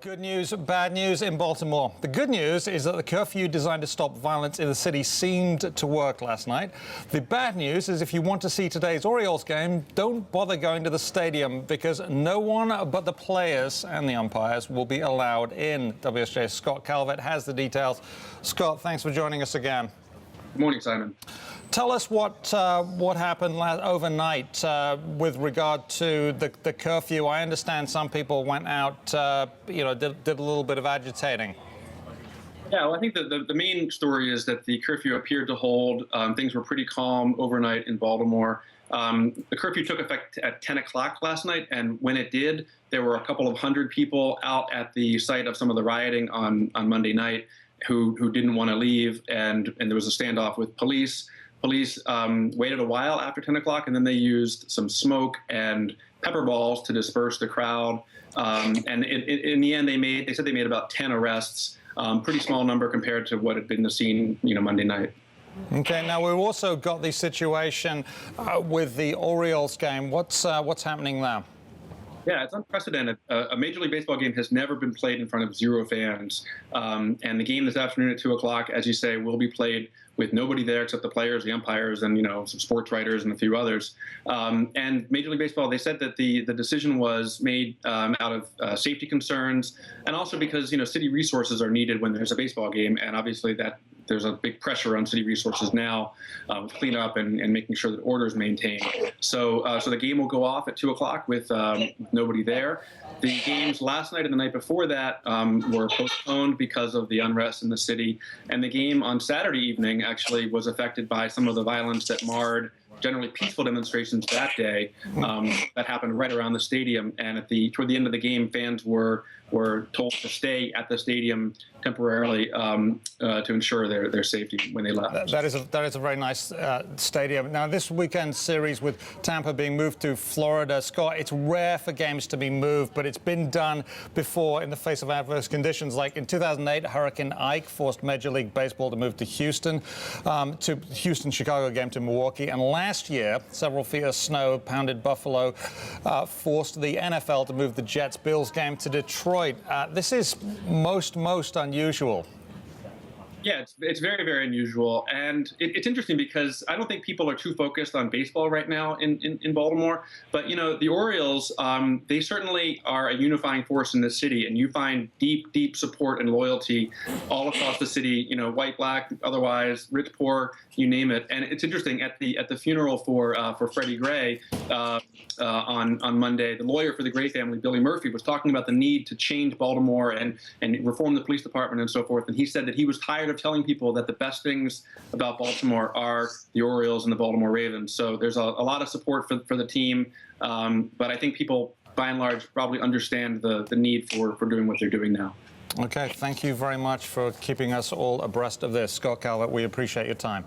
Good news, bad news in Baltimore. The good news is that the curfew designed to stop violence in the city seemed to work last night. The bad news is if you want to see today's Orioles game, don't bother going to the stadium because no one but the players and the umpires will be allowed in. WSJ's Scott Calvert has the details. Scott, thanks for joining us again. Good morning, Simon. Tell us what happened overnight with regard to the curfew. I understand some people went out, did a little bit of agitating. Yeah, well, I think that the main story is that the curfew appeared to hold. Things were pretty calm overnight in Baltimore. The curfew took effect at 10 o'clock last night, and when it did, there were a couple of hundred people out at the site of some of the rioting on Monday night who didn't want to leave, and there was a standoff with police. Police waited a while after 10 o'clock, and then they used some smoke and pepper balls to disperse the crowd. And in the end, they said they made about 10 arrests, pretty small number compared to what had been the scene, Monday night. Okay, now we've also got the situation with the Orioles game. What's happening there? Yeah, it's unprecedented. A Major League Baseball game has never been played in front of 0 fans. And the game this afternoon at 2 o'clock, as you say, will be played with nobody there except the players, the umpires, and some sports writers and a few others. And Major League Baseball, they said that the decision was made out of safety concerns, and also because city resources are needed when there's a baseball game, and obviously that there's a big pressure on city resources now with cleanup and making sure that order is maintained. So the game will go off at 2 o'clock with nobody there. The games last night and the night before that were postponed because of the unrest in the city. And the game on Saturday evening actually was affected by some of the violence that marred generally peaceful demonstrations that day that happened right around the stadium. And toward the end of the game, fans were told to stay at the stadium temporarily to ensure their safety when they left. That is a very nice stadium. Now, this weekend series with Tampa being moved to Florida, Scott, it's rare for games to be moved, but it's been done before in the face of adverse conditions. Like in 2008, Hurricane Ike forced Major League Baseball to move to Houston-Chicago game to Milwaukee. And last year, several feet of snow pounded Buffalo, forced the NFL to move the Jets-Bills game to Detroit. This is most unusual. Yeah, it's very, very unusual. And it's interesting because I don't think people are too focused on baseball right now in Baltimore. But, the Orioles, they certainly are a unifying force in the city. And you find deep, deep support and loyalty all across the city, white, black, otherwise, rich, poor, you name it. And it's interesting, at the funeral for Freddie Gray on Monday, the lawyer for the Gray family, Billy Murphy, was talking about the need to change Baltimore and reform the police department and so forth. And he said that he was tired of telling people that the best things about Baltimore are the Orioles and the Baltimore Ravens. So there's a lot of support for the team, but I think people, by and large, probably understand the need for doing what they're doing now. Okay, thank you very much for keeping us all abreast of this. Scott Calvert, we appreciate your time.